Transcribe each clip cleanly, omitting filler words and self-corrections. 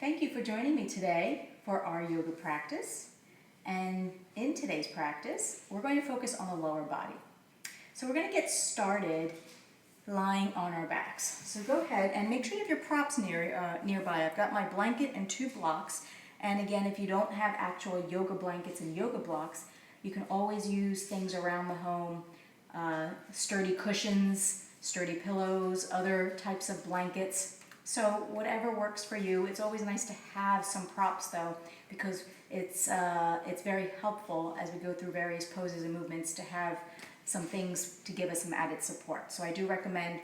Thank you for joining me today for our yoga practice. And in today's practice, we're going to focus on the lower body. So we're going to get started lying on our backs. So go ahead and make sure you have your props nearby. I've got my blanket and 2 blocks. And again, if you don't have actual yoga blankets and yoga blocks, you can always use things around the home, sturdy cushions, sturdy pillows, other types of blankets. So whatever works for you. It's always nice to have some props though, because it's very helpful as we go through various poses and movements to have some things to give us some added support. So I do recommend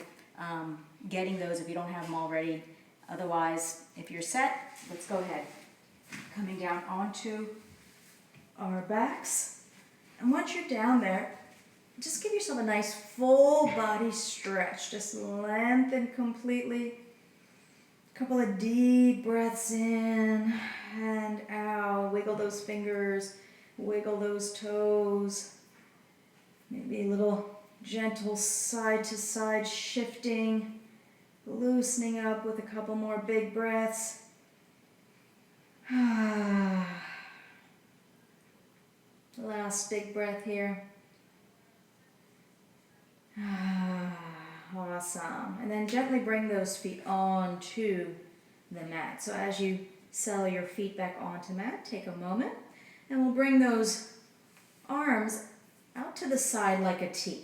getting those if you don't have them already. Otherwise, if you're set, let's go ahead. Coming down onto our backs. And once you're down there, just give yourself a nice full body stretch. Just lengthen completely. Couple of deep breaths in and out. Wiggle those fingers, wiggle those toes. Maybe a little gentle side to side shifting, loosening up with a couple more big breaths. Last big breath here. Awesome. And then gently bring those feet onto the mat. So as you settle your feet back onto the mat, take a moment and we'll bring those arms out to the side like a T.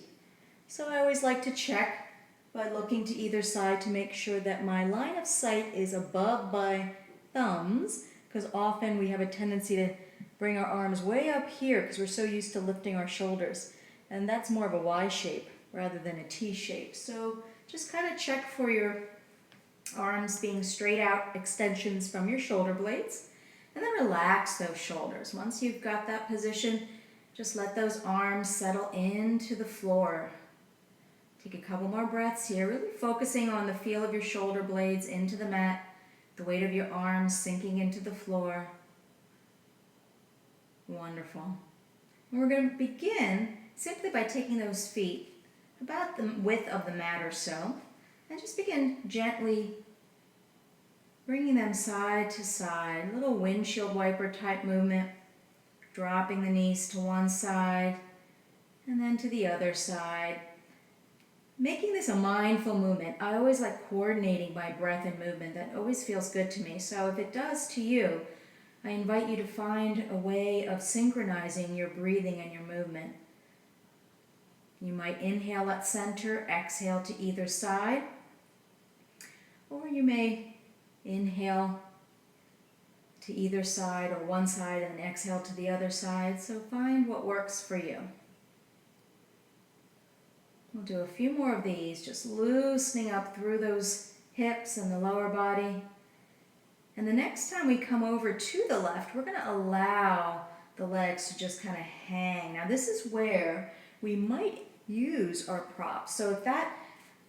So I always like to check by looking to either side to make sure that my line of sight is above my thumbs, because often we have a tendency to bring our arms way up here because we're so used to lifting our shoulders. And that's more of a Y shape rather than a T shape. So just kind of check for your arms being straight out extensions from your shoulder blades, and then relax those shoulders. Once you've got that position, just let those arms settle into the floor. Take a couple more breaths here, really focusing on the feel of your shoulder blades into the mat, the weight of your arms sinking into the floor. Wonderful. And we're going to begin simply by taking those feet about the width of the mat or so, and just begin gently bringing them side to side, a little windshield wiper type movement, dropping the knees to one side and then to the other side. Making this a mindful movement. I always like coordinating my breath and movement. That always feels good to me. So if it does to you, I invite you to find a way of synchronizing your breathing and your movement. You might inhale at center, exhale to either side, or you may inhale to either side or one side and then exhale to the other side. So find what works for you. We'll do a few more of these, just loosening up through those hips and the lower body. And the next time we come over to the left, we're going to allow the legs to just kind of hang. Now this is where we might use our props. So if that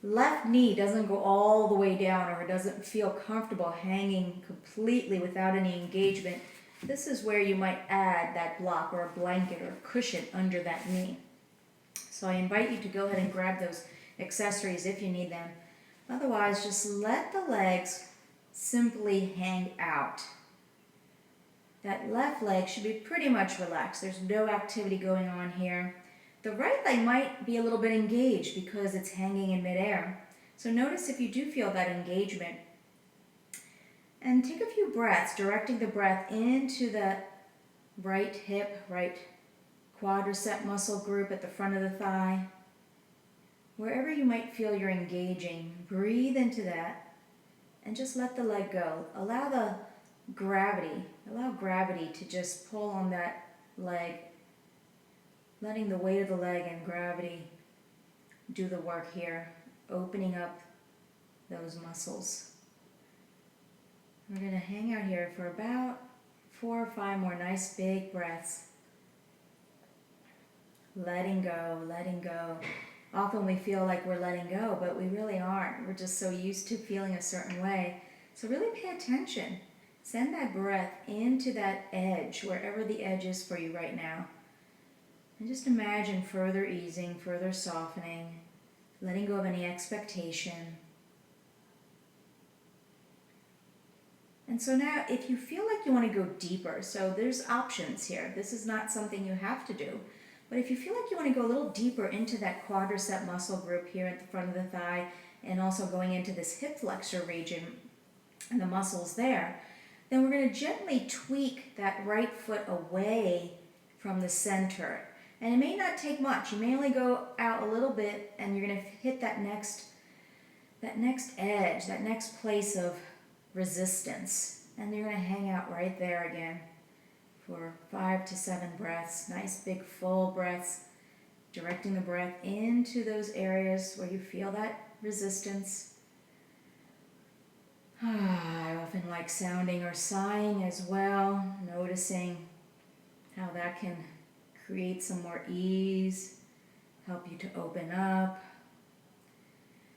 left knee doesn't go all the way down or it doesn't feel comfortable hanging completely without any engagement, this is where you might add that block or a blanket or a cushion under that knee. So I invite you to go ahead and grab those accessories if you need them. Otherwise, just let the legs simply hang out. That left leg should be pretty much relaxed. There's no activity going on here. The right leg might be a little bit engaged because it's hanging in midair. So notice if you do feel that engagement. And take a few breaths, directing the breath into the right hip, right quadricep muscle group at the front of the thigh. Wherever you might feel you're engaging, breathe into that and just let the leg go. Allow gravity to just pull on that leg, letting the weight of the leg and gravity do the work here, opening up those muscles. We're going to hang out here for about 4 or 5 more nice big breaths. Letting go, letting go. Often we feel like we're letting go, but we really aren't. We're just so used to feeling a certain way. So really pay attention. Send that breath into that edge, wherever the edge is for you right now. And just imagine further easing, further softening, letting go of any expectation. And And so now if you feel like you want to go deeper, so there's options here. This is not something you have to do. But if you feel like you want to go a little deeper into that quadricep muscle group here at the front of the thigh, and also going into this hip flexor region and the muscles there, then we're going to gently tweak that right foot away from the center. And it may not take much. You may only go out a little bit, and you're going to hit that next edge, that next place of resistance. And you're going to hang out right there again for 5 to 7 breaths. Nice big full breaths, directing the breath into those areas where you feel that resistance. I often like sounding or sighing as well, noticing how that can create some more ease, help you to open up.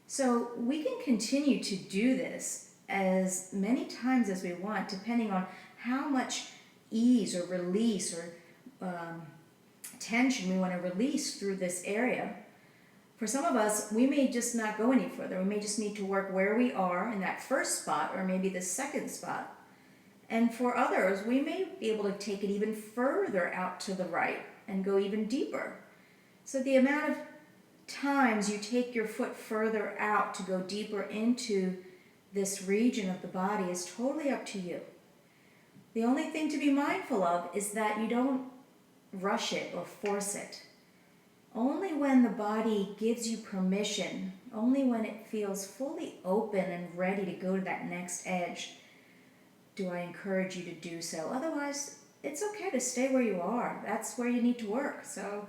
So we can continue to do this as many times as we want, depending on how much ease or release or tension we want to release through this area. For some of us, we may just not go any further. We may just need to work where we are in that first spot or maybe the second spot. And for others, we may be able to take it even further out to the right and go even deeper. So the amount of times you take your foot further out to go deeper into this region of the body is totally up to you. The only thing to be mindful of is that you don't rush it or force it. Only when the body gives you permission, only when it feels fully open and ready to go to that next edge, do I encourage you to do so. Otherwise, it's okay to stay where you are. That's where you need to work. So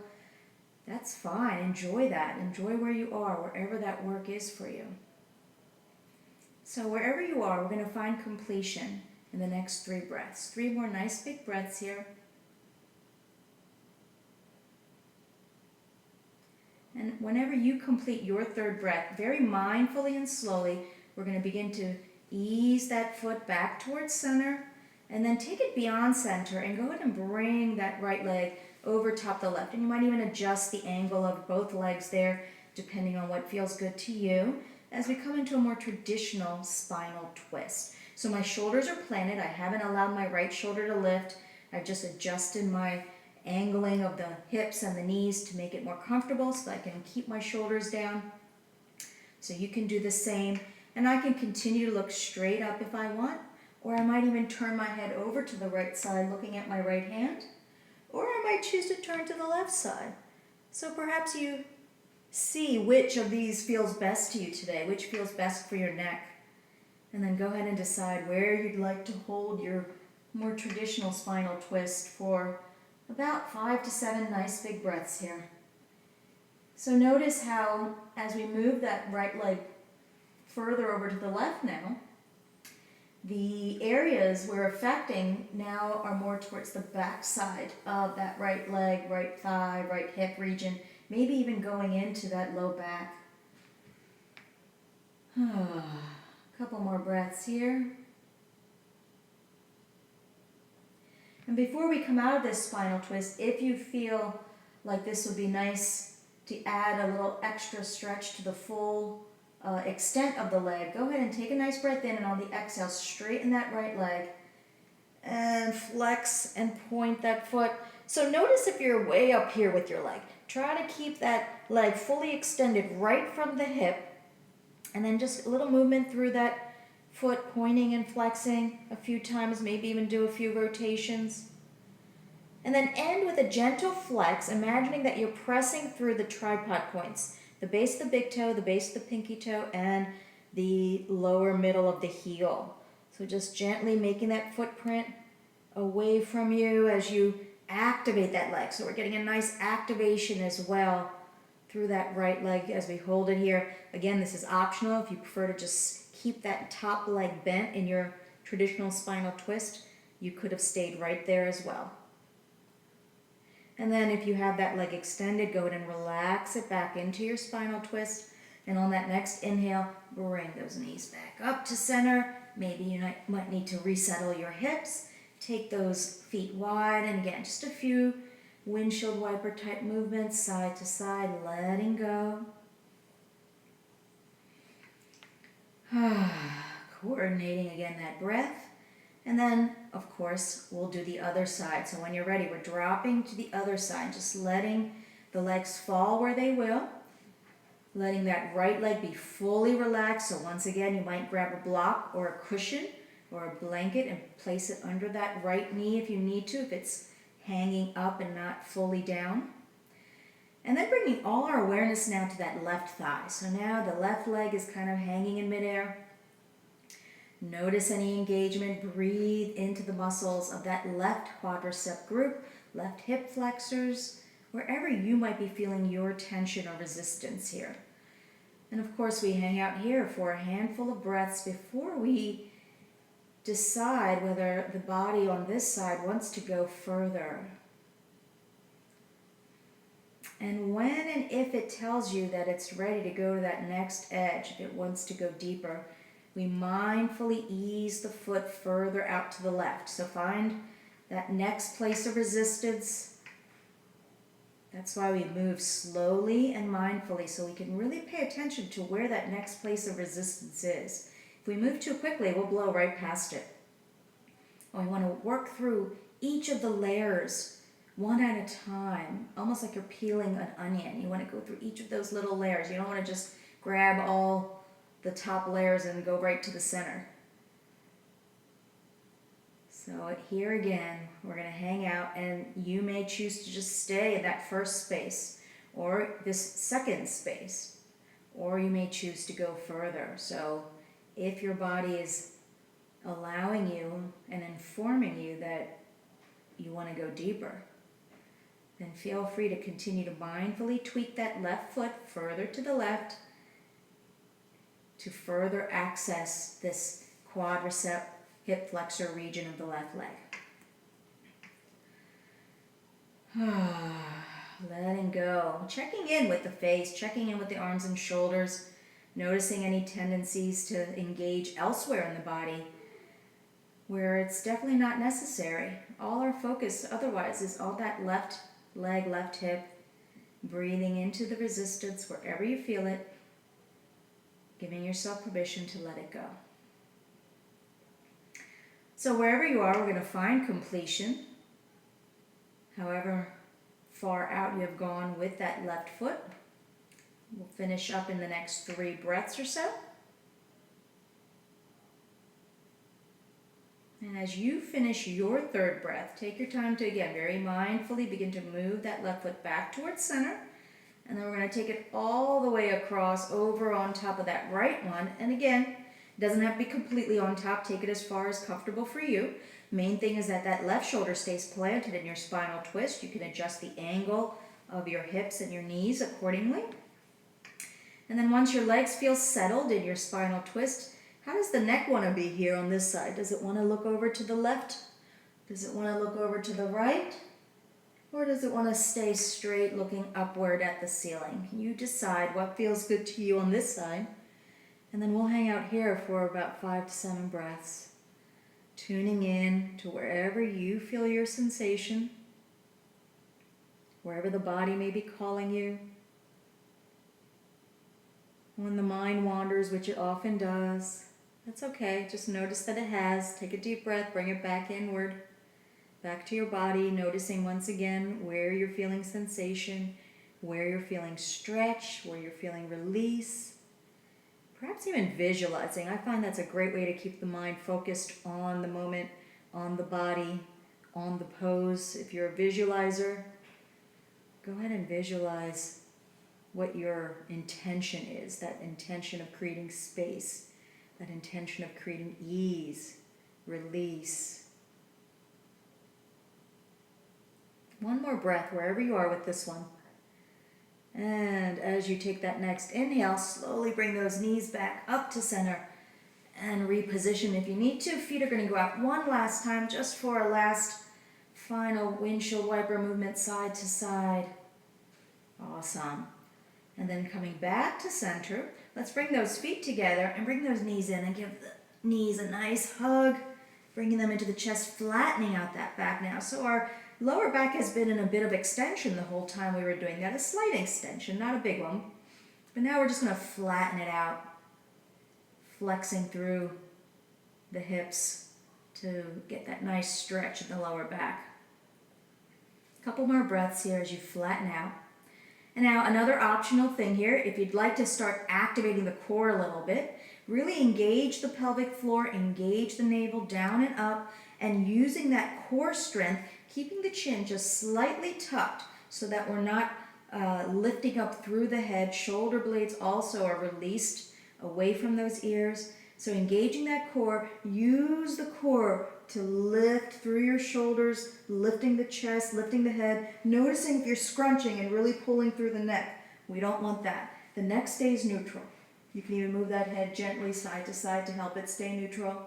that's fine. Enjoy that. Enjoy where you are, wherever that work is for you. So wherever you are, we're going to find completion in the next 3 breaths. 3 more nice big breaths here. And whenever you complete your 3rd breath, very mindfully and slowly, we're going to begin to ease that foot back towards center, and then take it beyond center and go ahead and bring that right leg over top the left. And you might even adjust the angle of both legs there, depending on what feels good to you, as we come into a more traditional spinal twist. So my shoulders are planted. I haven't allowed my right shoulder to lift. I've just adjusted my angling of the hips and the knees to make it more comfortable so that I can keep my shoulders down. So you can do the same, and I can continue to look straight up if I want, or I might even turn my head over to the right side looking at my right hand, or I might choose to turn to the left side. So perhaps you see which of these feels best to you today, which feels best for your neck, and then go ahead and decide where you'd like to hold your more traditional spinal twist for about 5 to 7 nice big breaths here. So notice how as we move that right leg further over to the left now, the areas we're affecting now are more towards the back side of that right leg, right thigh, right hip region, maybe even going into that low back. A couple more breaths here. And before we come out of this spinal twist, if you feel like this would be nice to add a little extra stretch to the full extent of the leg, go ahead and take a nice breath in, and on the exhale, straighten that right leg and flex and point that foot. So notice if you're way up here with your leg. Try to keep that leg fully extended right from the hip, and then just a little movement through that foot, pointing and flexing a few times, maybe even do a few rotations. And then end with a gentle flex, imagining that you're pressing through the tripod points, the base of the big toe, the base of the pinky toe, and the lower middle of the heel. So just gently making that footprint away from you as you activate that leg. So we're getting a nice activation as well through that right leg as we hold it here. Again, this is optional. If you prefer to just keep that top leg bent in your traditional spinal twist, you could have stayed right there as well. And then if you have that leg extended, go ahead and relax it back into your spinal twist. And on that next inhale, bring those knees back up to center. Maybe you might need to resettle your hips. Take those feet wide, and again, just a few windshield wiper type movements, side to side, letting go. Coordinating again that breath. And then, of course, we'll do the other side. So when you're ready, we're dropping to the other side, just letting the legs fall where they will, letting that right leg be fully relaxed. So once again, you might grab a block or a cushion or a blanket and place it under that right knee if you need to, if it's hanging up and not fully down. And then bringing all our awareness now to that left thigh. So now the left leg is kind of hanging in midair. Notice any engagement. Breathe into the muscles of that left quadricep group, left hip flexors, wherever you might be feeling your tension or resistance here. And of course, we hang out here for a handful of breaths before we decide whether the body on this side wants to go further. And when and if it tells you that it's ready to go to that next edge, if it wants to go deeper, we mindfully ease the foot further out to the left. So find that next place of resistance. That's why we move slowly and mindfully, so we can really pay attention to where that next place of resistance is. If we move too quickly, we'll blow right past it. We want to work through each of the layers one at a time, almost like you're peeling an onion. You want to go through each of those little layers. You don't want to just grab all the top layers and go right to the center. So here again, we're going to hang out, and you may choose to just stay in that first space or this second space, or you may choose to go further. So if your body is allowing you and informing you that you want to go deeper, then feel free to continue to mindfully tweak that left foot further to the left to further access this quadricep hip flexor region of the left leg. Letting go. Checking in with the face, checking in with the arms and shoulders, noticing any tendencies to engage elsewhere in the body where it's definitely not necessary. All our focus otherwise is on that left leg, left hip, breathing into the resistance wherever you feel it, giving yourself permission to let it go. So wherever you are, we're going to find completion. However far out you have gone with that left foot. We'll finish up in the next 3 breaths or so. And as you finish your 3rd breath, take your time to, again, very mindfully begin to move that left foot back towards center. And then we're going to take it all the way across over on top of that right one. And again, it doesn't have to be completely on top. Take it as far as comfortable for you. Main thing is that that left shoulder stays planted in your spinal twist. You can adjust the angle of your hips and your knees accordingly. And then once your legs feel settled in your spinal twist, how does the neck want to be here on this side? Does it want to look over to the left? Does it want to look over to the right? Or does it want to stay straight looking upward at the ceiling? You decide what feels good to you on this side. And then we'll hang out here for about 5 to 7 breaths, tuning in to wherever you feel your sensation, wherever the body may be calling you. When the mind wanders, which it often does, that's okay. Just notice that it has. Take a deep breath, bring it back inward, back to your body, noticing once again where you're feeling sensation, where you're feeling stretch, where you're feeling release. Perhaps even visualizing. I find that's a great way to keep the mind focused on the moment, on the body, on the pose. If you're a visualizer, go ahead and visualize what your intention is, that intention of creating space, that intention of creating ease, release. One more breath wherever you are with this one. And as you take that next inhale, slowly bring those knees back up to center and reposition if you need to. Feet are going to go out one last time just for a last final windshield wiper movement side to side. Awesome. And then coming back to center, let's bring those feet together and bring those knees in and give the knees a nice hug, bringing them into the chest, flattening out that back now. So our lower back has been in a bit of extension the whole time we were doing that, a slight extension, not a big one. But now we're just going to flatten it out, flexing through the hips to get that nice stretch in the lower back. A couple more breaths here as you flatten out. And now another optional thing here, if you'd like to start activating the core a little bit, really engage the pelvic floor, engage the navel down and up, and using that core strength, keeping the chin just slightly tucked so that we're not lifting up through the head. Shoulder blades also are released away from those ears. So engaging that core, use the core to lift through your shoulders, lifting the chest, lifting the head, noticing if you're scrunching and really pulling through the neck. We don't want that. The neck stays neutral. You can even move that head gently side to side to help it stay neutral.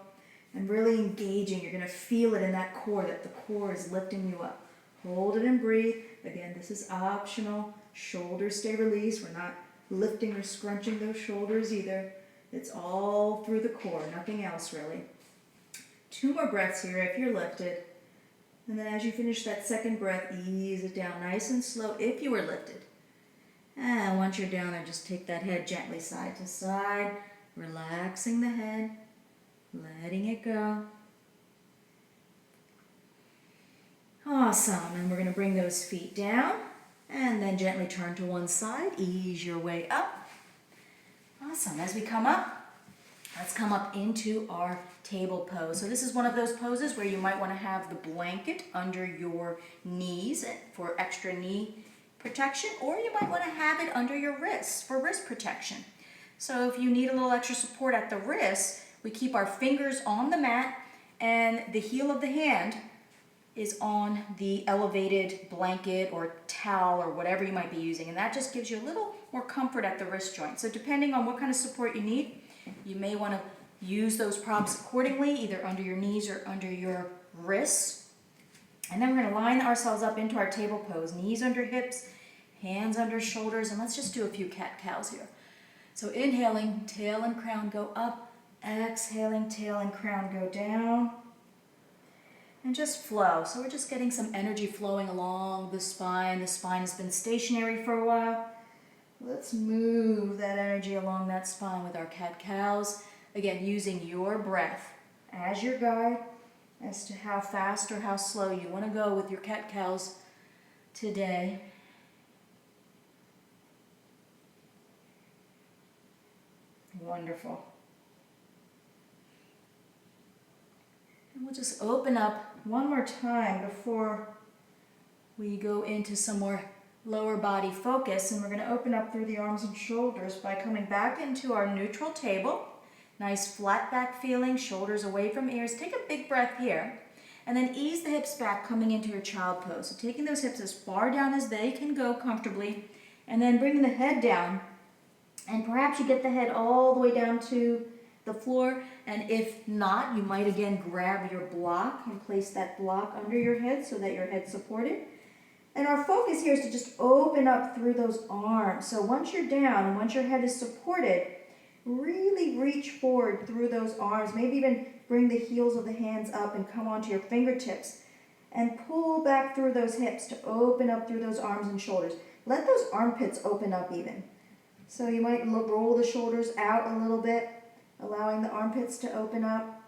And really engaging, you're going to feel it in that core, that the core is lifting you up. Hold it and breathe. Again, this is optional. Shoulders stay released. We're not lifting or scrunching those shoulders either. It's all through the core, nothing else really. 2 more breaths here if you're lifted. And then as you finish that second breath, ease it down nice and slow if you were lifted. And once you're down there, just take that head gently side to side, relaxing the head, letting it go. Awesome. And we're going to bring those feet down and then gently turn to one side. Ease your way up. Awesome. As we come up, let's come up into our table pose. So this is one of those poses where you might want to have the blanket under your knees for extra knee protection, or you might want to have it under your wrists for wrist protection. So if you need a little extra support at the wrist, we keep our fingers on the mat and the heel of the hand is on the elevated blanket or towel or whatever you might be using, and that just gives you a little more comfort at the wrist joint. So depending on what kind of support you need, you may want to use those props accordingly, either under your knees or under your wrists. And then we're going to line ourselves up into our table pose, knees under hips, hands under shoulders, and let's just do a few cat-cows here. So inhaling, tail and crown go up, exhaling, tail and crown go down. And just flow. So we're just getting some energy flowing along the spine. The spine has been stationary for a while. Let's move that energy along that spine with our cat-cows. Again, using your breath as your guide as to how fast or how slow you want to go with your cat-cows today. Wonderful. And we'll just open up one more time before we go into some more lower body focus, and we're going to open up through the arms and shoulders by coming back into our neutral table. Nice flat back feeling, shoulders away from ears. Take a big breath here, and then ease the hips back, coming into your child pose. So taking those hips as far down as they can go comfortably, and then bringing the head down, and perhaps you get the head all the way down to the floor, and if not, you might again grab your block and place that block under your head so that your head's supported. And our focus here is to just open up through those arms. So once you're down and once your head is supported, really reach forward through those arms. Maybe even bring the heels of the hands up and come onto your fingertips and pull back through those hips to open up through those arms and shoulders. Let those armpits open up even. So you might roll the shoulders out a little bit, allowing the armpits to open up.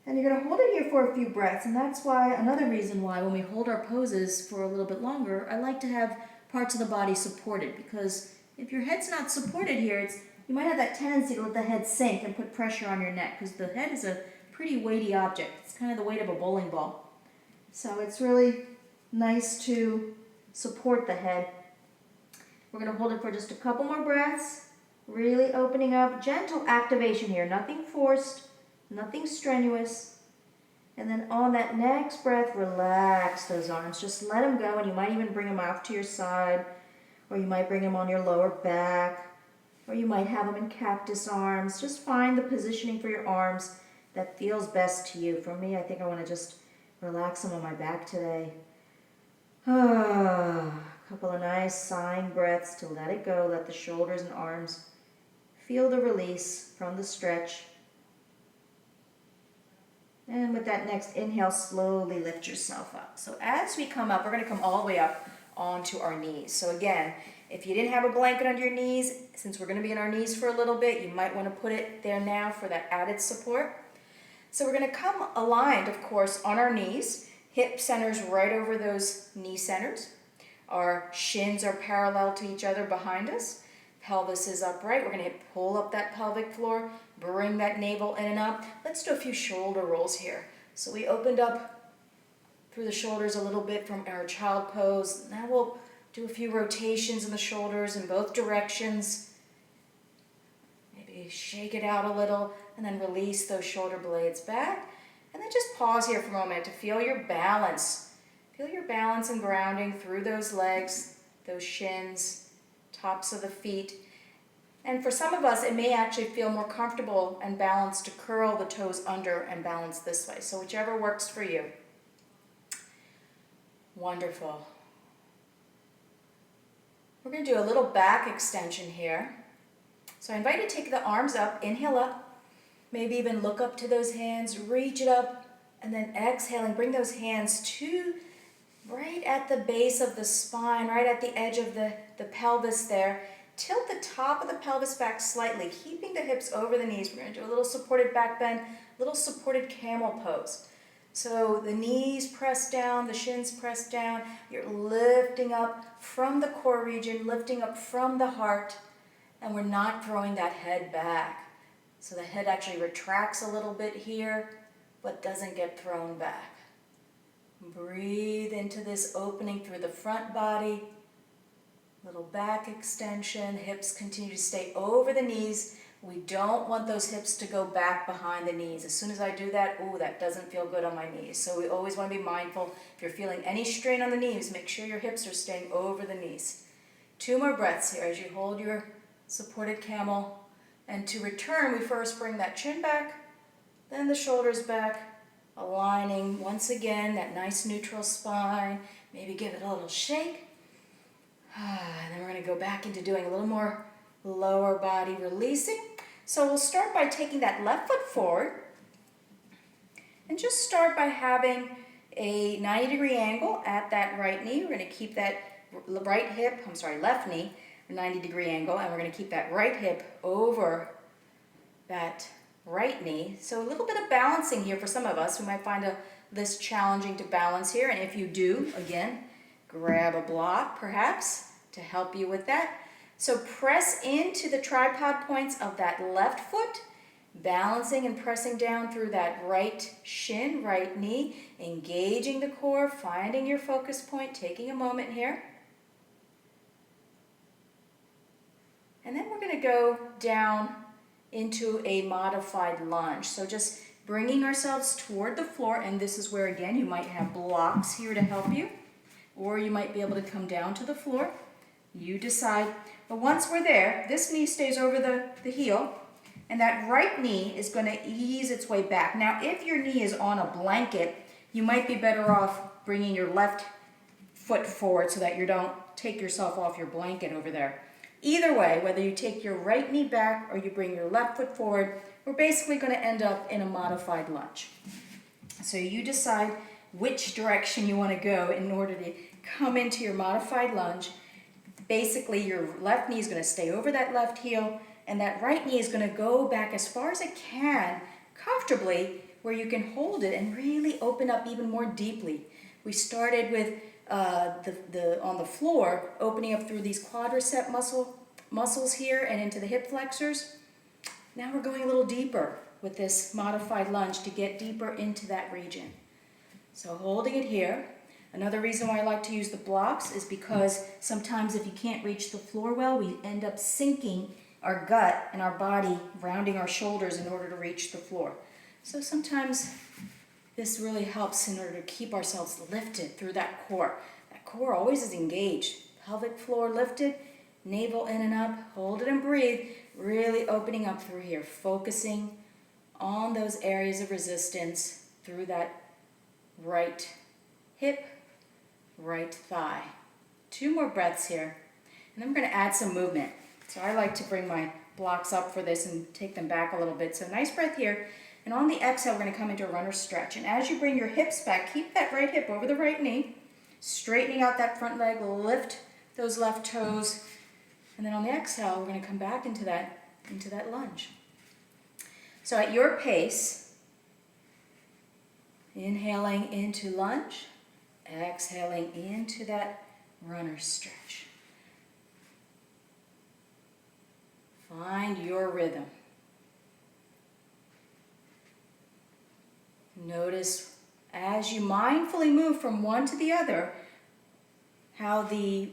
And you're going to hold it here for a few breaths, and that's why, another reason why when we hold our poses for a little bit longer, I like to have parts of the body supported, because if your head's not supported here, you might have that tendency to let the head sink and put pressure on your neck, because the head is a pretty weighty object. It's kind of the weight of a bowling ball. So it's really nice to support the head. We're going to hold it for just a couple more breaths, really opening up, gentle activation here, nothing forced, nothing strenuous. And then on that next breath, relax those arms. Just let them go, and you might even bring them off to your side, or you might bring them on your lower back, or you might have them in cactus arms. Just find the positioning for your arms that feels best to you. For me, I think I want to just relax them on my back today. A couple of nice sighing breaths to let it go, let the shoulders and arms feel the release from the stretch. And with that next inhale, slowly lift yourself up. So as we come up, we're going to come all the way up onto our knees. So again, if you didn't have a blanket under your knees, since we're going to be on our knees for a little bit, you might want to put it there now for that added support. So we're going to come aligned, of course, on our knees. Hip centers right over those knee centers. Our shins are parallel to each other behind us. Pelvis is upright. We're going to pull up that pelvic floor, bring that navel in and up. Let's do a few shoulder rolls here. So we opened up through the shoulders a little bit from our child pose. Now we'll do a few rotations in the shoulders in both directions. Maybe shake it out a little and then release those shoulder blades back. And then just pause here for a moment to feel your balance. Feel your balance and grounding through those legs, those shins, tops of the feet. And for some of us, it may actually feel more comfortable and balanced to curl the toes under and balance this way. So whichever works for you. Wonderful. We're going to do a little back extension here. So I invite you to take the arms up, inhale up, maybe even look up to those hands, reach it up, and then exhaling, bring those hands to right at the base of the spine, right at the edge of the pelvis there. Tilt the top of the pelvis back slightly, keeping the hips over the knees. We're going to do a little supported back bend, a little supported camel pose. So the knees press down, the shins press down. You're lifting up from the core region, lifting up from the heart, and we're not throwing that head back. So the head actually retracts a little bit here, but doesn't get thrown back. Breathe into this opening through the front body. Little back extension. Hips continue to stay over the knees. We don't want those hips to go back behind the knees. As soon as I do that, ooh, that doesn't feel good on my knees. So we always want to be mindful. If you're feeling any strain on the knees, make sure your hips are staying over the knees. 2 more breaths here as you hold your supported camel. And to return, we first bring that chin back, then the shoulders back, aligning once again that nice neutral spine. Maybe give it a little shake. And then we're going to go back into doing a little more lower body releasing. So we'll start by taking that left foot forward and just start by having a 90-degree angle at that right knee. We're going to keep that left knee, a 90-degree angle, and we're going to keep that right hip over that right knee. So a little bit of balancing here for some of us. We might find this challenging to balance here, and if you do, again, grab a block perhaps to help you with that. So press into the tripod points of that left foot, balancing and pressing down through that right shin, right knee, engaging the core, finding your focus point, taking a moment here. And then we're going to go down into a modified lunge. So just bringing ourselves toward the floor, and this is where, again, you might have blocks here to help you, or you might be able to come down to the floor. You decide. But once we're there, this knee stays over the heel, and that right knee is going to ease its way back. Now, if your knee is on a blanket, you might be better off bringing your left foot forward so that you don't take yourself off your blanket over there. Either way, whether you take your right knee back or you bring your left foot forward, we're basically going to end up in a modified lunge. So you decide which direction you want to go in order to come into your modified lunge. Basically, your left knee is going to stay over that left heel, and that right knee is going to go back as far as it can, comfortably, where you can hold it and really open up even more deeply. We started with on the floor, opening up through these quadricep muscles here and into the hip flexors. Now we're going a little deeper with this modified lunge to get deeper into that region. So holding it here. Another reason why I like to use the blocks is because sometimes if you can't reach the floor well, we end up sinking our gut and our body, rounding our shoulders in order to reach the floor. So sometimes this really helps in order to keep ourselves lifted through that core. That core always is engaged. Pelvic floor lifted, navel in and up, hold it and breathe, really opening up through here, focusing on those areas of resistance through that right hip, right thigh. 2 more breaths here, and then we're going to add some movement. So I like to bring my blocks up for this and take them back a little bit. So nice breath here, and on the exhale, we're going to come into a runner's stretch. And as you bring your hips back, keep that right hip over the right knee, straightening out that front leg, lift those left toes, and then on the exhale, we're going to come back into that lunge. So at your pace, Inhaling into lunge, exhaling into that runner stretch. Find your rhythm. Notice as you mindfully move from one to the other, how the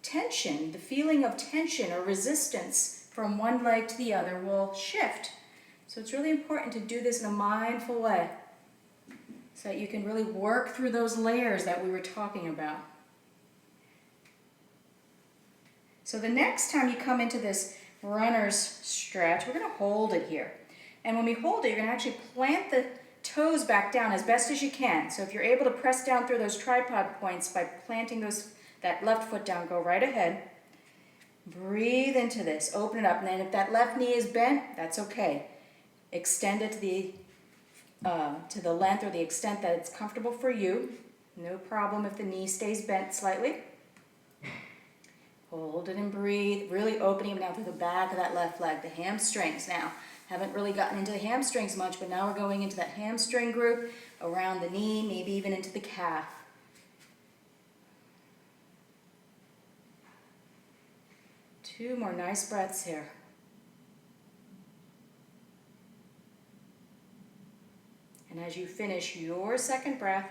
tension, the feeling of tension or resistance from one leg to the other will shift. So it's really important to do this in a mindful way so that you can really work through those layers that we were talking about. So the next time you come into this runner's stretch, we're going to hold it here. And when we hold it, you're going to actually plant the toes back down as best as you can. So if you're able to press down through those tripod points by planting that left foot down, go right ahead. Breathe into this, open it up, and then if that left knee is bent, that's okay. Extend it to the length or the extent that it's comfortable for you. No problem if the knee stays bent slightly. Hold it and breathe, really opening them down through the back of that left leg, the hamstrings. Now, haven't really gotten into the hamstrings much, but now we're going into that hamstring group, around the knee, maybe even into the calf. Two more nice breaths here. And as you finish your second breath,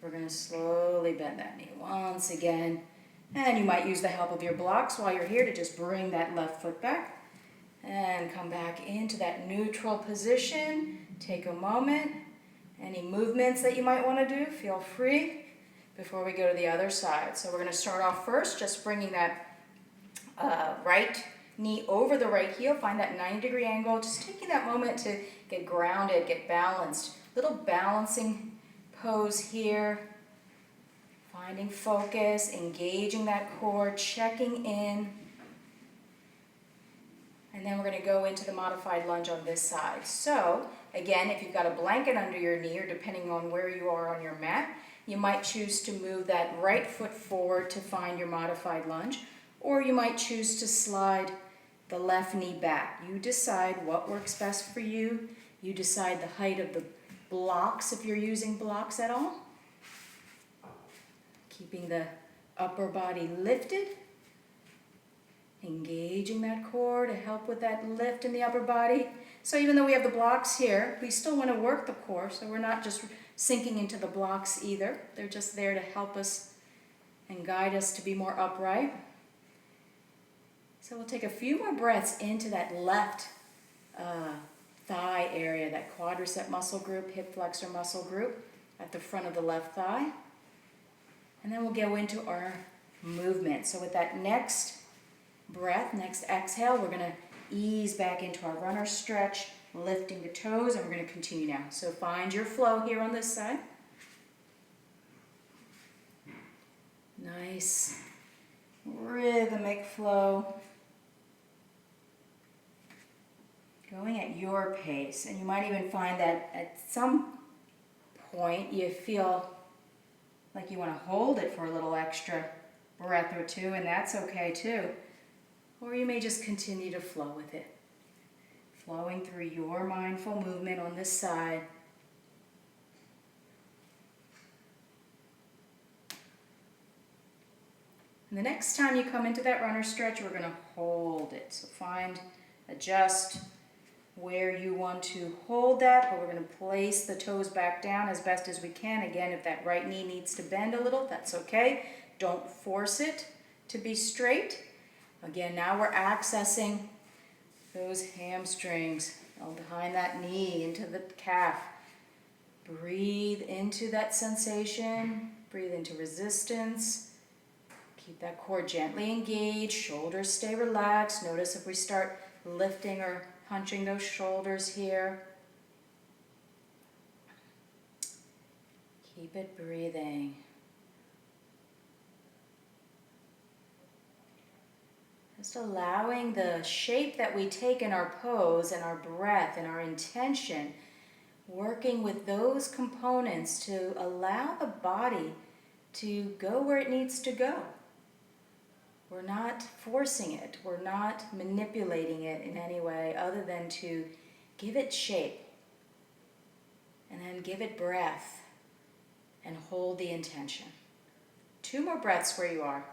we're going to slowly bend that knee once again. And you might use the help of your blocks while you're here to just bring that left foot back. And come back into that neutral position. Take a moment. Any movements that you might want to do, feel free before we go to the other side. So we're going to start off first, just bringing that right knee over the right heel. Find that 90-degree angle. Just taking that moment to get grounded, get balanced. Little balancing pose here. Finding focus, engaging that core, checking in. And then we're going to go into the modified lunge on this side. So, again, if you've got a blanket under your knee, or depending on where you are on your mat, you might choose to move that right foot forward to find your modified lunge, or you might choose to slide the left knee back. You decide what works best for you. You decide the height of the blocks if you're using blocks at all. Keeping the upper body lifted. Engaging that core to help with that lift in the upper body. So even though we have the blocks here, we still want to work the core, so we're not just sinking into the blocks either. They're just there to help us and guide us to be more upright. So we'll take a few more breaths into that left thigh area, that quadricep muscle group, hip flexor muscle group at the front of the left thigh. And then we'll go into our movement. So with that next breath, next exhale, we're going to ease back into our runner stretch, lifting the toes, and we're going to continue now. So find your flow here on this side. Nice rhythmic flow. Going at your pace. And you might even find that at some point you feel like you want to hold it for a little extra breath or two, and that's okay too. Or you may just continue to flow with it. Flowing through your mindful movement on this side. And the next time you come into that runner stretch, we're going to hold it. So adjust where you want to hold that, but we're going to place the toes back down as best as we can. Again, if that right knee needs to bend a little, that's okay. Don't force it to be straight. Again, now we're accessing those hamstrings behind that knee, into the calf. Breathe into that sensation. Breathe into resistance. Keep that core gently engaged. Shoulders stay relaxed. Notice if we start lifting or hunching those shoulders here. Keep it breathing. Just allowing the shape that we take in our pose and our breath and our intention, working with those components to allow the body to go where it needs to go. We're not forcing it. We're not manipulating it in any way other than to give it shape and then give it breath and hold the intention. 2 more breaths where you are.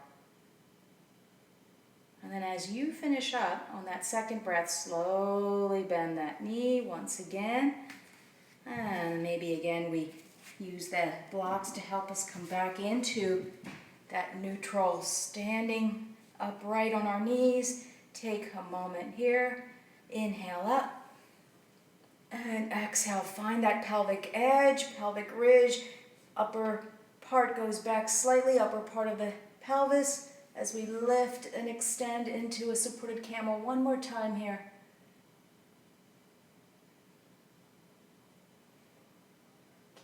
And then as you finish up on that second breath, slowly bend that knee once again. And maybe again we use the blocks to help us come back into that neutral, standing upright on our knees. Take a moment here. Inhale up. And exhale, find that pelvic edge, pelvic ridge. Upper part goes back slightly, upper part of the pelvis, as we lift and extend into a supported camel. One more time here.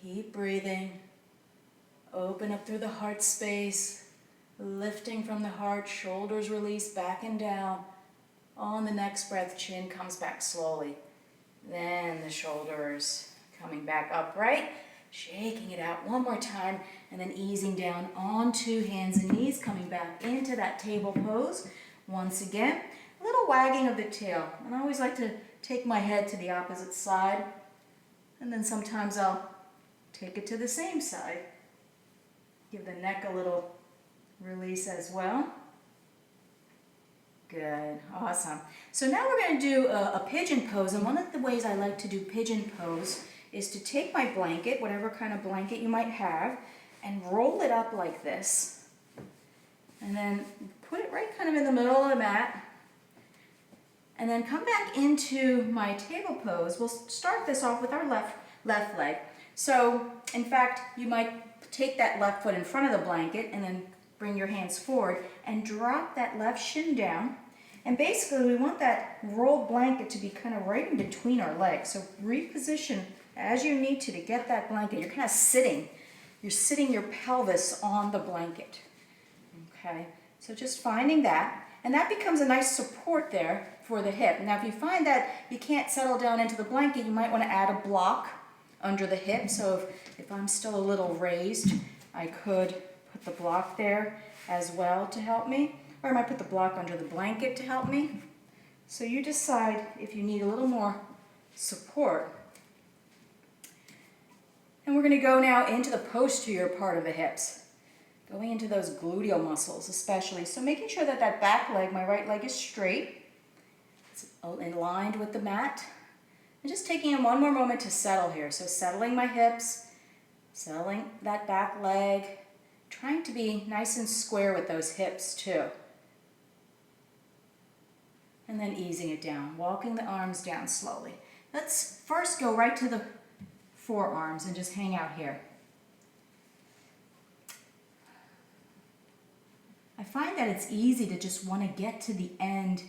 Keep breathing. Open up through the heart space. Lifting from the heart, shoulders release back and down. On the next breath, chin comes back slowly. Then the shoulders coming back upright. Shaking it out one more time, and then easing down onto hands and knees, coming back into that table pose. Once again, a little wagging of the tail. And I always like to take my head to the opposite side, and then sometimes I'll take it to the same side. Give the neck a little release as well. Good, awesome. So now we're going to do a pigeon pose, and one of the ways I like to do pigeon pose is to take my blanket, whatever kind of blanket you might have, and roll it up like this. And then put it right kind of in the middle of the mat. And then come back into my table pose. We'll start this off with our left leg. So, in fact, you might take that left foot in front of the blanket and then bring your hands forward and drop that left shin down. And basically, we want that rolled blanket to be kind of right in between our legs. So reposition as you need to get that blanket. You're kind of sitting. You're sitting your pelvis on the blanket. Okay, so just finding that. And that becomes a nice support there for the hip. Now, if you find that you can't settle down into the blanket, you might want to add a block under the hip. So if I'm still a little raised, I could put the block there as well to help me. Or I might put the block under the blanket to help me. So you decide if you need a little more support. And we're going to go now into the posterior part of the hips. Going into those gluteal muscles especially. So making sure that that back leg, my right leg, is straight. It's aligned with the mat. And just taking one more moment to settle here. So settling my hips, settling that back leg, trying to be nice and square with those hips too. And then easing it down, walking the arms down slowly. Let's first go right to the forearms and just hang out here. I find that it's easy to just want to get to the end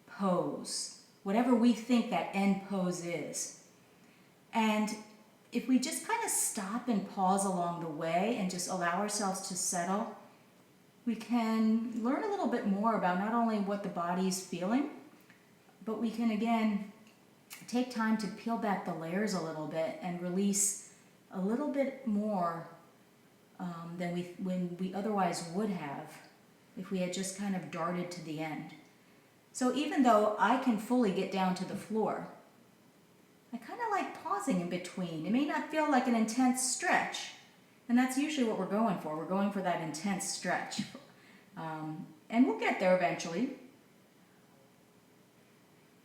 pose, whatever we think that end pose is. And if we just kind of stop and pause along the way and just allow ourselves to settle, we can learn a little bit more about not only what the body's feeling, but we can again take time to peel back the layers a little bit and release a little bit more than we otherwise would have if we had just kind of darted to the end. So even though I can fully get down to the floor, I kind of like pausing in between. It may not feel like an intense stretch, and that's usually what we're going for. We're going for that intense stretch. And we'll get there eventually.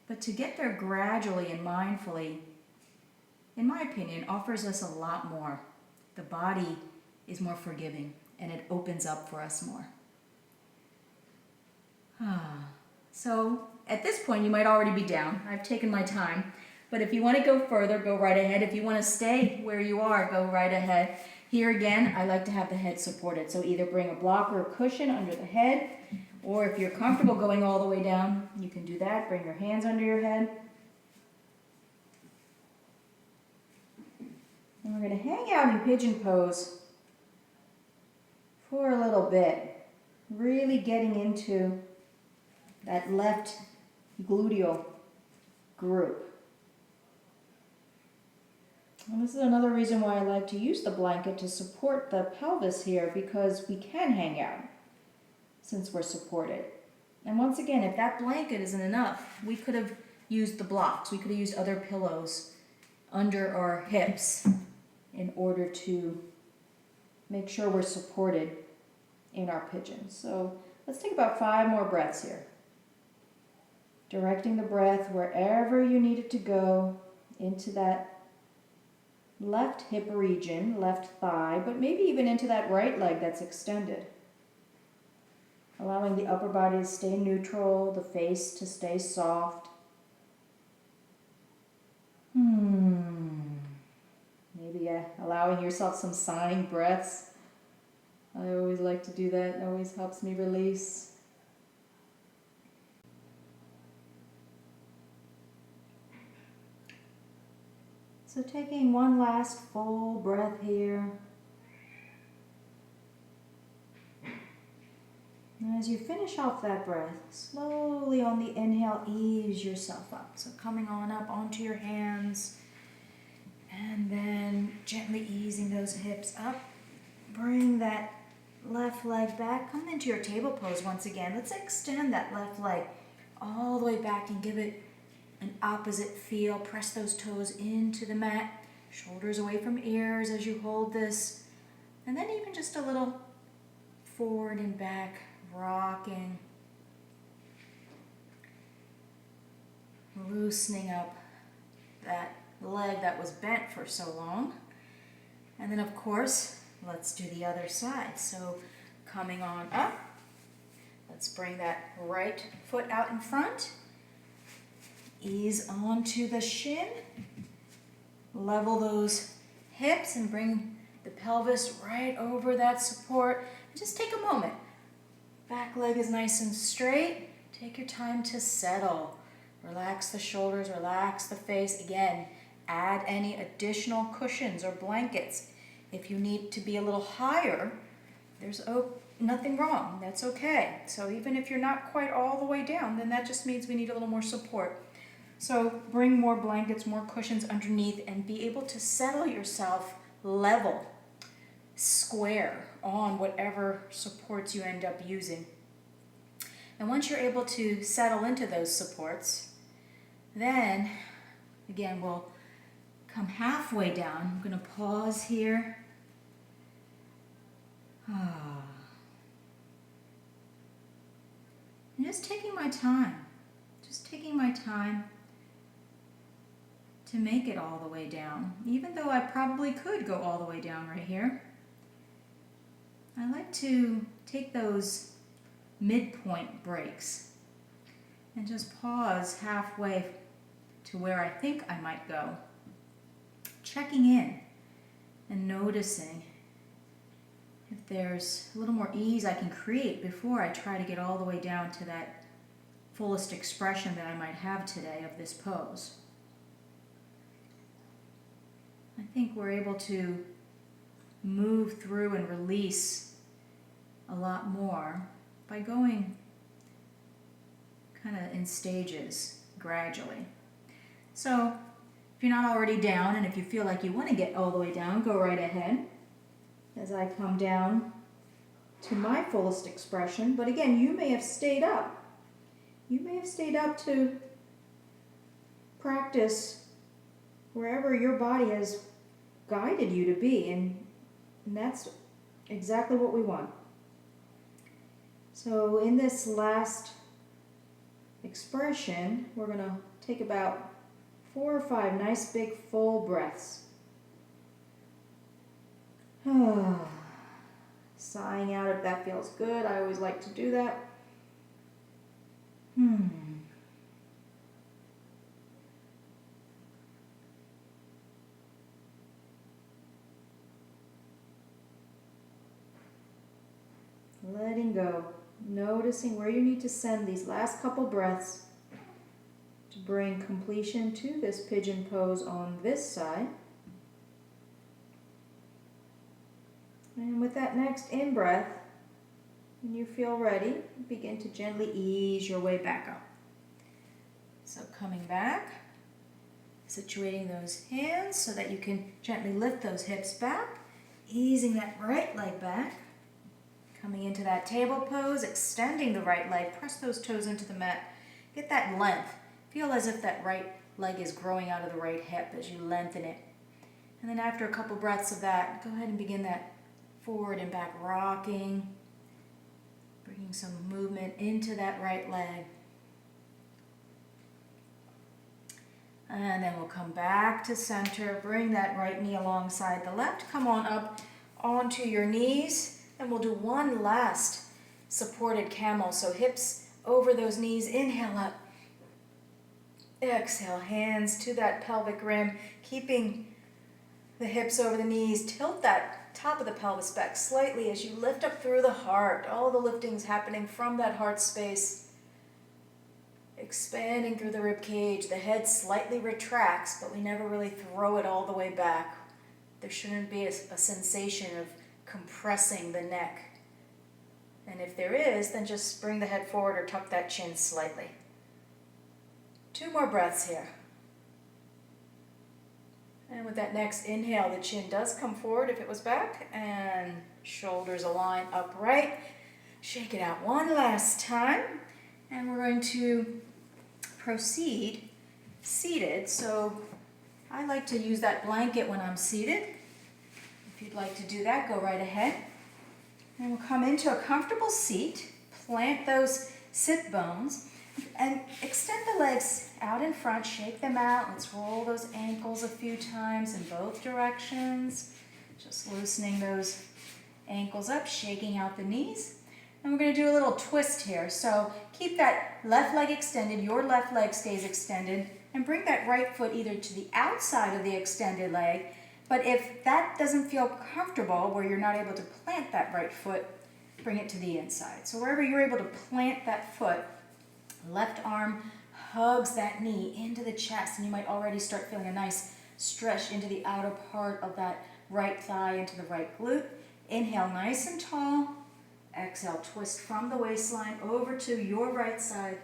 But to get there gradually and mindfully, in my opinion, offers us a lot more. The body is more forgiving, and it opens up for us more. So at this point, you might already be down. I've taken my time. But if you want to go further, go right ahead. If you want to stay where you are, go right ahead. Here again, I like to have the head supported. So either bring a block or a cushion under the head, or if you're comfortable going all the way down, you can do that. Bring your hands under your head. And we're going to hang out in pigeon pose for a little bit, really getting into that left gluteal group. And this is another reason why I like to use the blanket to support the pelvis here, because we can hang out since we're supported. And once again, if that blanket isn't enough, we could have used the blocks. We could have used other pillows under our hips in order to make sure we're supported in our pigeon. So let's take about 5 more breaths here. Directing the breath wherever you need it to go, into that left hip region, left thigh, but maybe even into that right leg that's extended. Allowing the upper body to stay neutral, the face to stay soft. Maybe allowing yourself some sighing breaths. I always like to do that. It always helps me release. So taking one last full breath here. And as you finish off that breath, slowly on the inhale, ease yourself up. So coming on up onto your hands, and then gently easing those hips up. Bring that left leg back. Come into your table pose once again. Let's extend that left leg all the way back and give it an opposite feel. Press those toes into the mat, shoulders away from ears as you hold this. And then even just a little forward and back, rocking. Loosening up that leg that was bent for so long. And then of course, let's do the other side. So coming on up, let's bring that right foot out in front. Ease onto the shin. Level those hips and bring the pelvis right over that support. And just take a moment. Back leg is nice and straight. Take your time to settle. Relax the shoulders, relax the face. Again, add any additional cushions or blankets. If you need to be a little higher, there's nothing wrong. That's okay. So even if you're not quite all the way down, then that just means we need a little more support. So bring more blankets, more cushions underneath, and be able to settle yourself level, square on whatever supports you end up using. And once you're able to settle into those supports, then again we'll come halfway down. I'm going to pause here. And just taking my time to make it all the way down, even though I probably could go all the way down right here. I like to take those midpoint breaks and just pause halfway to where I think I might go. Checking in and noticing if there's a little more ease I can create before I try to get all the way down to that fullest expression that I might have today of this pose. I think we're able to move through and release a lot more by going kind of in stages gradually. So if you're not already down, and if you feel like you want to get all the way down, go right ahead as I come down to my fullest expression. But again, you may have stayed up. You may have stayed up to practice wherever your body has guided you to be, and that's exactly what we want. So in this last expression, we're going to take about 4 or 5 nice big full breaths. Sighing out if that feels good. I always like to do that. Letting go. Noticing where you need to send these last couple breaths to bring completion to this pigeon pose on this side. And with that next in-breath, when you feel ready, begin to gently ease your way back up. So coming back, situating those hands so that you can gently lift those hips back, easing that right leg back. Coming into that table pose, extending the right leg, press those toes into the mat. Get that length. Feel as if that right leg is growing out of the right hip as you lengthen it. And then after a couple breaths of that, go ahead and begin that forward and back rocking, bringing some movement into that right leg. And then we'll come back to center, bring that right knee alongside the left, come on up onto your knees, and we'll do one last supported camel, so hips over those knees, inhale up, exhale, hands to that pelvic rim, keeping the hips over the knees, tilt that top of the pelvis back slightly as you lift up through the heart. All the lifting's happening from that heart space. Expanding through the rib cage. The head slightly retracts, but we never really throw it all the way back. There shouldn't be a sensation of compressing the neck. And if there is, then just bring the head forward or tuck that chin slightly. 2 more breaths here. And with that next inhale, the chin does come forward if it was back, and shoulders align upright. Shake it out one last time, and we're going to proceed seated. So I like to use that blanket when I'm seated. If you'd like to do that, go right ahead. And we'll come into a comfortable seat, plant those sit bones, and extend the legs out in front, shake them out. Let's roll those ankles a few times in both directions. Just loosening those ankles up, shaking out the knees. And we're going to do a little twist here. So keep that left leg extended, your left leg stays extended, and bring that right foot either to the outside of the extended leg. But if that doesn't feel comfortable, where you're not able to plant that right foot, bring it to the inside. So wherever you're able to plant that foot, left arm hugs that knee into the chest, and you might already start feeling a nice stretch into the outer part of that right thigh, into the right glute. Inhale nice and tall. Exhale, twist from the waistline over to your right side.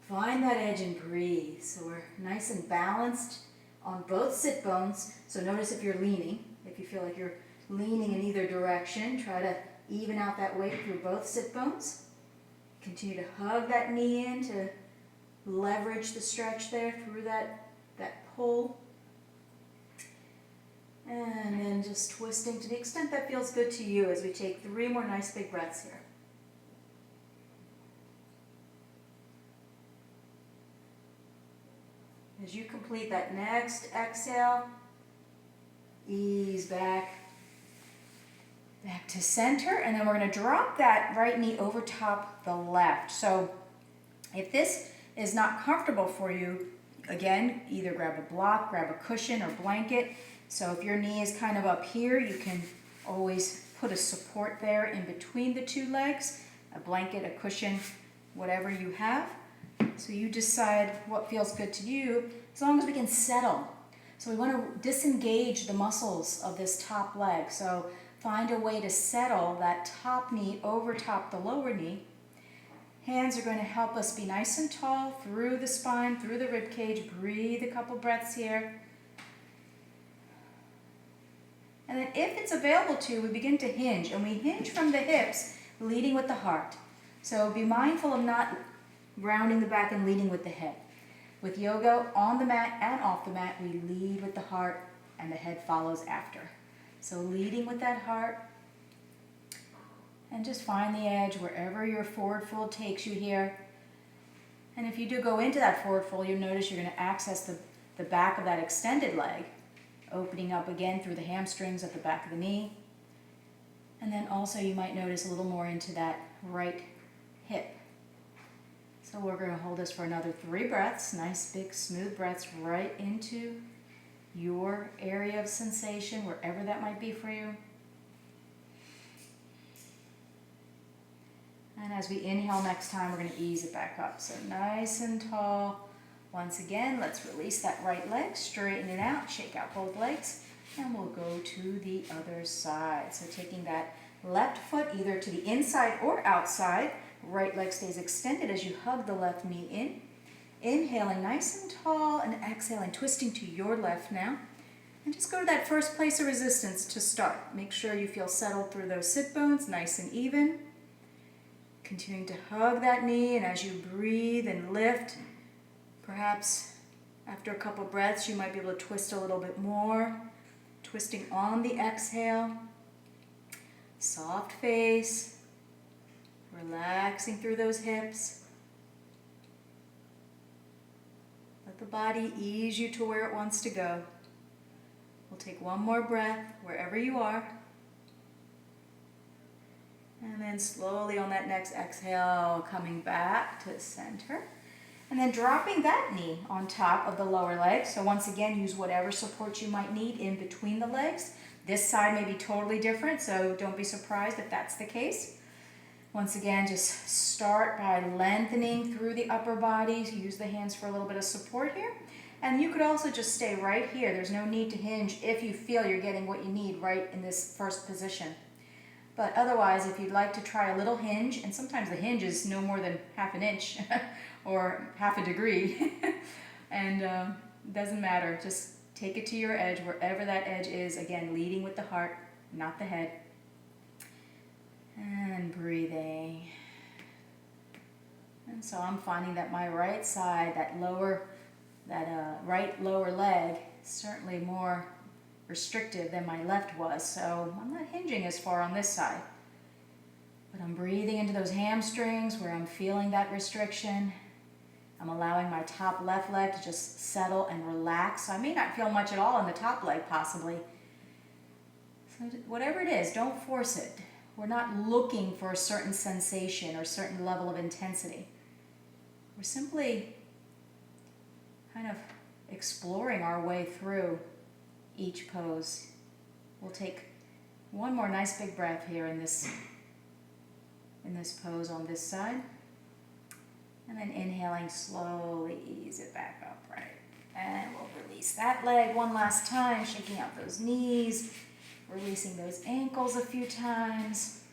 Find that edge and breathe. So we're nice and balanced on both sit bones. So notice if you're leaning. If you feel like you're leaning in either direction, try to even out that weight through both sit bones. Continue to hug that knee in to leverage the stretch there through that pull. And then just twisting to the extent that feels good to you as we take 3 more nice big breaths here. As you complete that next exhale, ease back to center, and then we're going to drop that right knee over top the left. So if this is not comfortable for you, again, either grab a block, grab a cushion or blanket. So if your knee is kind of up here, you can always put a support there in between the 2 legs, a blanket, a cushion, whatever you have. So you decide what feels good to you, as long as we can settle. So we want to disengage the muscles of this top leg. So find a way to settle that top knee over top the lower knee. Hands are going to help us be nice and tall through the spine, through the rib cage. Breathe a couple breaths here. And then if it's available to, we begin to hinge. And we hinge from the hips, leading with the heart. So be mindful of not rounding the back and leading with the head. With yoga, on the mat and off the mat, we lead with the heart and the head follows after. So leading with that heart, and just find the edge wherever your forward fold takes you here. And if you do go into that forward fold, you'll notice you're going to access the back of that extended leg, opening up again through the hamstrings at the back of the knee. And then also you might notice a little more into that right hip. So we're going to hold this for another 3 breaths, nice big smooth breaths right into your area of sensation, wherever that might be for you. And as we inhale next time, we're going to ease it back up. So nice and tall. Once again, let's release that right leg, straighten it out, shake out both legs, and we'll go to the other side. So taking that left foot either to the inside or outside, right leg stays extended as you hug the left knee in. Inhaling nice and tall and exhaling, twisting to your left now. And just go to that first place of resistance to start. Make sure you feel settled through those sit bones, nice and even. Continuing to hug that knee, and as you breathe and lift, perhaps after a couple breaths you might be able to twist a little bit more, twisting on the exhale. Soft face, relaxing through those hips. Let the body ease you to where it wants to go. We'll take one more breath wherever you are. And then slowly on that next exhale, coming back to center. And then dropping that knee on top of the lower leg. So once again, use whatever support you might need in between the legs. This side may be totally different, so don't be surprised if that's the case. Once again, just start by lengthening through the upper body. Use the hands for a little bit of support here. And you could also just stay right here. There's no need to hinge if you feel you're getting what you need right in this first position. But otherwise, if you'd like to try a little hinge, and sometimes the hinge is no more than half an inch or half a degree, and it doesn't matter. Just take it to your edge, wherever that edge is. Again, leading with the heart, not the head. And breathing. And so I'm finding that my right side, that right lower leg, is certainly more restrictive than my left was, so I'm not hinging as far on this side. But I'm breathing into those hamstrings where I'm feeling that restriction. I'm allowing my top left leg to just settle and relax. So I may not feel much at all on the top leg, possibly. So whatever it is, don't force it. We're not looking for a certain sensation or certain level of intensity. We're simply kind of exploring our way through each pose. We'll take one more nice big breath here in this pose on this side. And then inhaling, slowly ease it back up, right? And we'll release that leg one last time, shaking out those knees, releasing those ankles a few times.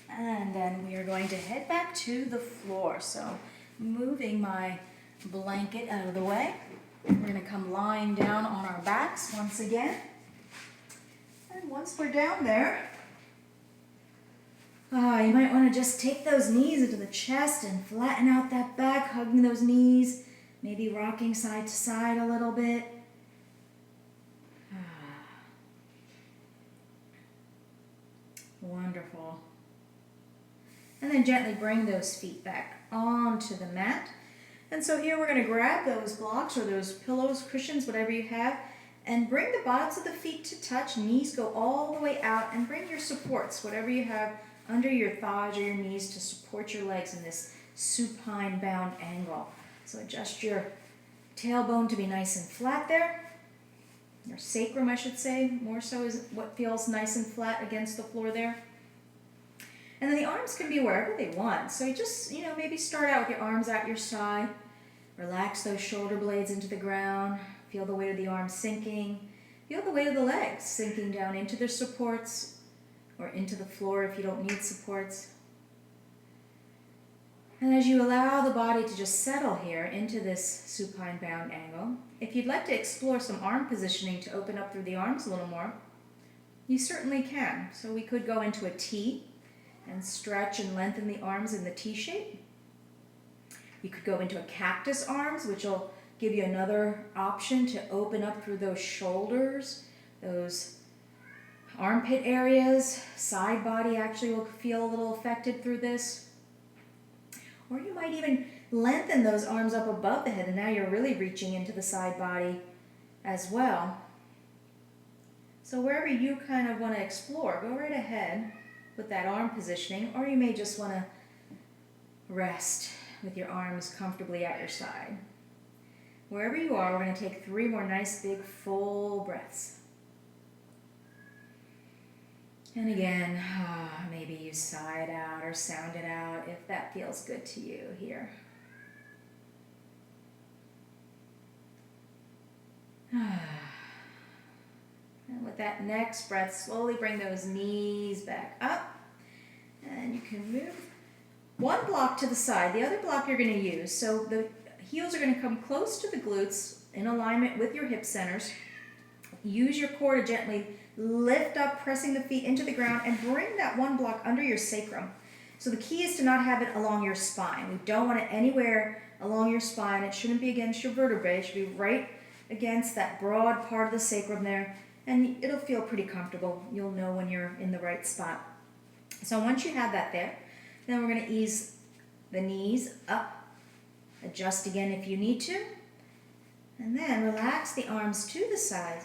And then we are going to head back to the floor. So moving my blanket out of the way. We're going to come lying down on our backs once again. And once we're down there, you might want to just take those knees into the chest and flatten out that back, hugging those knees, maybe rocking side to side a little bit. Wonderful. And then gently bring those feet back onto the mat. And so here we're going to grab those blocks or those pillows, cushions, whatever you have, and bring the bottoms of the feet to touch. Knees go all the way out, and bring your supports, whatever you have under your thighs or your knees to support your legs in this supine bound angle. So adjust your tailbone to be nice and flat there. Your sacrum, I should say, more so is what feels nice and flat against the floor there. And then the arms can be wherever they want. So you just, maybe start out with your arms at your side. Relax those shoulder blades into the ground. Feel the weight of the arms sinking. Feel the weight of the legs sinking down into their supports or into the floor if you don't need supports. And as you allow the body to just settle here into this supine bound angle, if you'd like to explore some arm positioning to open up through the arms a little more, you certainly can. So we could go into a T and stretch and lengthen the arms in the T shape. You could go into a cactus arms, which will give you another option to open up through those shoulders, those armpit areas. Side body actually will feel a little affected through this. Or you might even lengthen those arms up above the head, and now you're really reaching into the side body as well. So wherever you kind of want to explore, go right ahead with that arm positioning, or you may just want to rest with your arms comfortably at your side. Wherever you are, we're going to take 3 more nice big full breaths. And again, maybe you sigh it out or sound it out if that feels good to you here. And with that next breath, slowly bring those knees back up. And you can move one block to the side, the other block you're going to use. So the heels are going to come close to the glutes in alignment with your hip centers. Use your core to gently lift up, pressing the feet into the ground, and bring that one block under your sacrum. So the key is to not have it along your spine. We don't want it anywhere along your spine. It shouldn't be against your vertebrae. It should be right against that broad part of the sacrum there. And it'll feel pretty comfortable. You'll know when you're in the right spot. So once you have that there, then we're going to ease the knees up. Adjust again if you need to. And then relax the arms to the side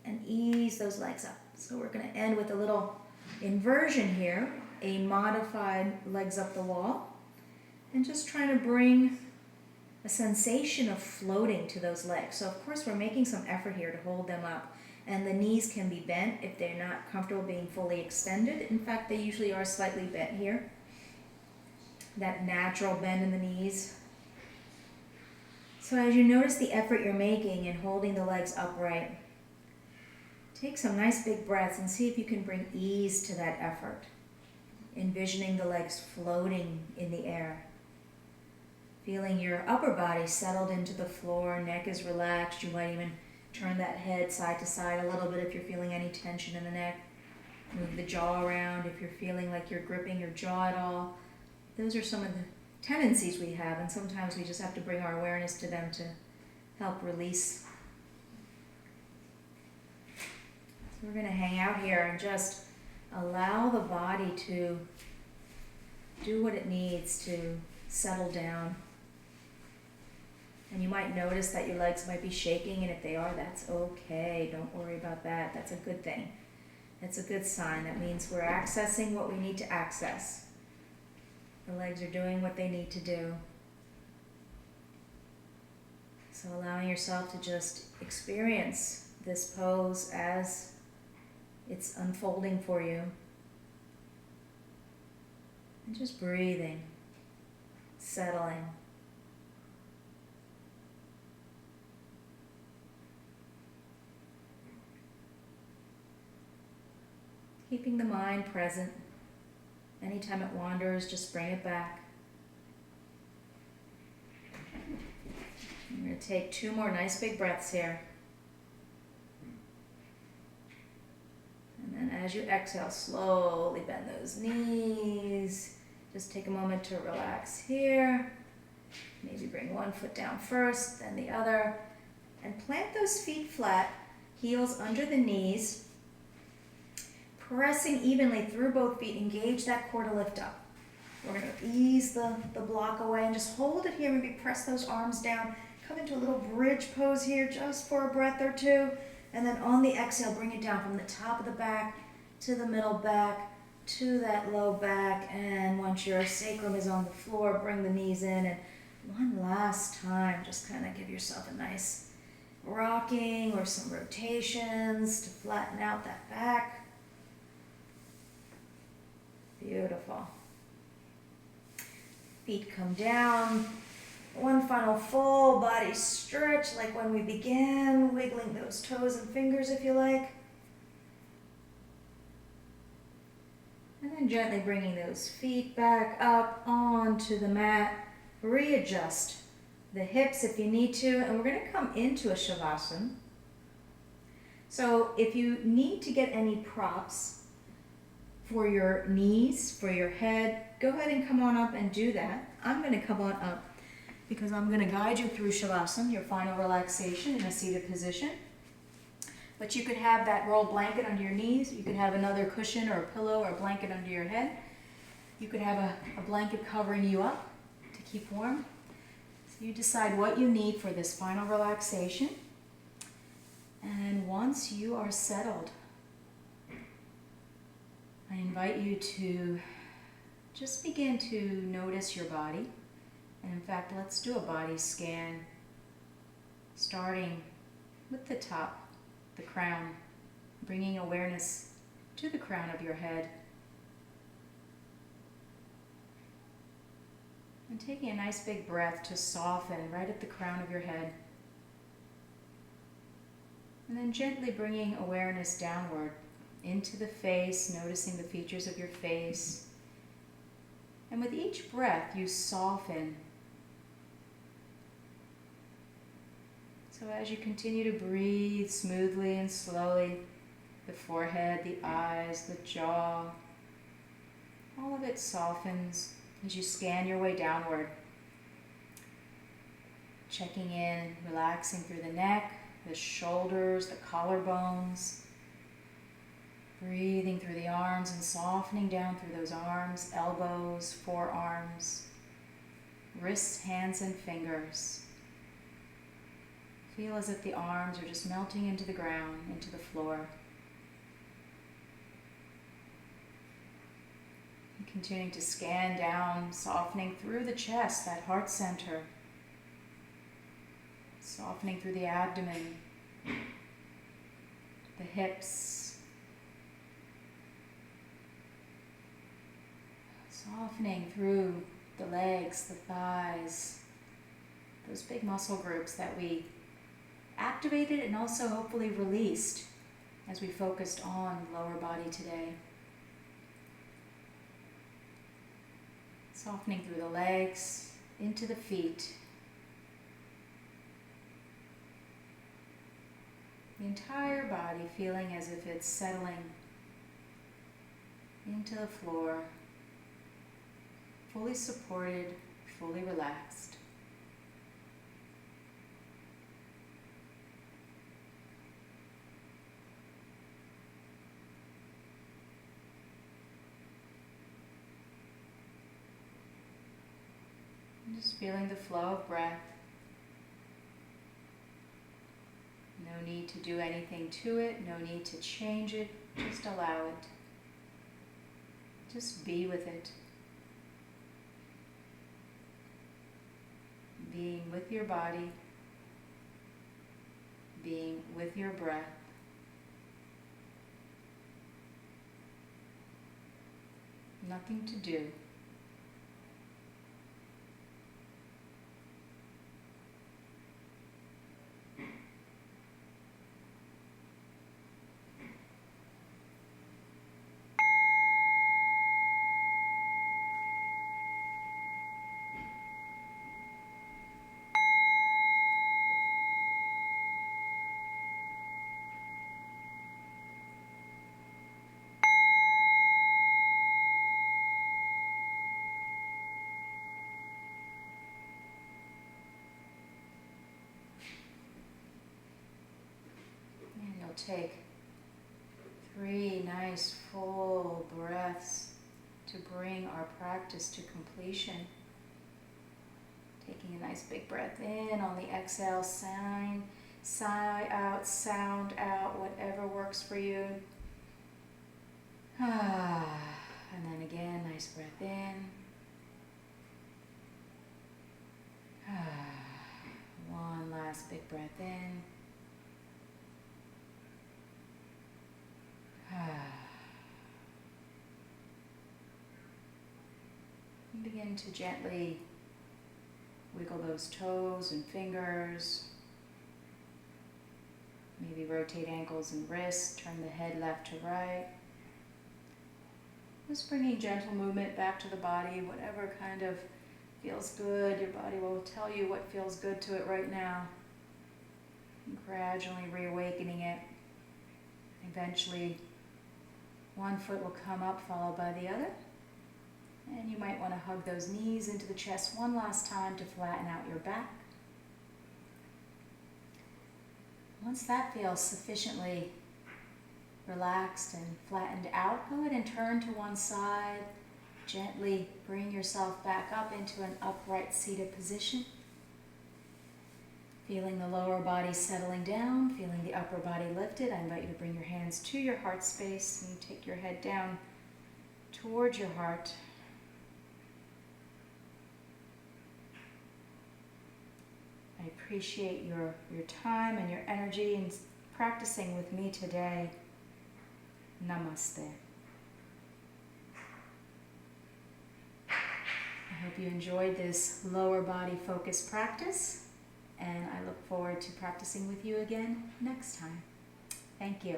and ease those legs up. So we're going to end with a little inversion here, a modified legs up the wall. And just trying to bring a sensation of floating to those legs. So of course we're making some effort here to hold them up. And the knees can be bent if they're not comfortable being fully extended. In fact, they usually are slightly bent here. That natural bend in the knees. So as you notice the effort you're making in holding the legs upright, take some nice big breaths and see if you can bring ease to that effort. Envisioning the legs floating in the air. Feeling your upper body settled into the floor, neck is relaxed. You might even turn that head side to side a little bit if you're feeling any tension in the neck. Move the jaw around if you're feeling like you're gripping your jaw at all. Those are some of the tendencies we have, and sometimes we just have to bring our awareness to them to help release. So we're going to hang out here and just allow the body to do what it needs to settle down. And you might notice that your legs might be shaking, and if they are, that's okay. Don't worry about that. That's a good thing. That's a good sign. That means we're accessing what we need to access. The legs are doing what they need to do. So allowing yourself to just experience this pose as it's unfolding for you. And just breathing, settling. Keeping the mind present. Anytime it wanders, just bring it back. I'm going to take 2 more nice big breaths here. And then as you exhale, slowly bend those knees. Just take a moment to relax here. Maybe bring one foot down first, then the other. And plant those feet flat, heels under the knees. Pressing evenly through both feet, engage that core to lift up. We're going to ease the block away and just hold it here. Maybe press those arms down. Come into a little bridge pose here just for a breath or two. And then on the exhale, bring it down from the top of the back to the middle back to that low back. And once your sacrum is on the floor, bring the knees in. And one last time, just kind of give yourself a nice rocking or some rotations to flatten out that back. Beautiful. Feet come down. One final full body stretch like when we began, wiggling those toes and fingers if you like. And then gently bringing those feet back up onto the mat. Readjust the hips if you need to, and we're going to come into a Shavasana. So if you need to get any props for your knees, for your head, go ahead and come on up and do that. I'm going to come on up because I'm going to guide you through Shavasana, your final relaxation in a seated position. But you could have that rolled blanket under your knees. You could have another cushion or a pillow or a blanket under your head. You could have a blanket covering you up to keep warm. So you decide what you need for this final relaxation. And once you are settled, I invite you to just begin to notice your body. And in fact, let's do a body scan, starting with the top, the crown, bringing awareness to the crown of your head. And taking a nice big breath to soften right at the crown of your head. And then gently bringing awareness downward into the face, noticing the features of your face. And with each breath, you soften. So as you continue to breathe smoothly and slowly, the forehead, the eyes, the jaw, all of it softens as you scan your way downward. Checking in, relaxing through the neck, the shoulders, the collarbones, Breathing through the arms and softening down through those arms, elbows, forearms, wrists, hands, and fingers. Feel as if the arms are just melting into the ground, into the floor. And continuing to scan down, softening through the chest, that heart center. Softening through the abdomen, the hips. Softening through the legs, the thighs, those big muscle groups that we activated and also hopefully released as we focused on the lower body today. Softening through the legs, into the feet. The entire body feeling as if it's settling into the floor, fully supported, fully relaxed. And just feeling the flow of breath. No need to do anything to it, no need to change it, just allow it. Just be with it. Being with your body, being with your breath. Nothing to do. Take 3 nice full breaths to bring our practice to completion. Taking a nice big breath in on the exhale, sigh out, sound out, whatever works for you. And then again, nice breath in. One last big breath in. And begin to gently wiggle those toes and fingers. Maybe rotate ankles and wrists, turn the head left to right. Just bringing gentle movement back to the body, whatever kind of feels good. Your body will tell you what feels good to it right now. And gradually reawakening it. Eventually, one foot will come up, followed by the other. And you might want to hug those knees into the chest one last time to flatten out your back. Once that feels sufficiently relaxed and flattened out, go ahead and turn to one side. Gently bring yourself back up into an upright seated position. Feeling the lower body settling down, feeling the upper body lifted. I invite you to bring your hands to your heart space and take your head down towards your heart. I appreciate your time and your energy in practicing with me today. Namaste. I hope you enjoyed this lower body focused practice, and I look forward to practicing with you again next time. Thank you,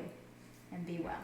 and be well.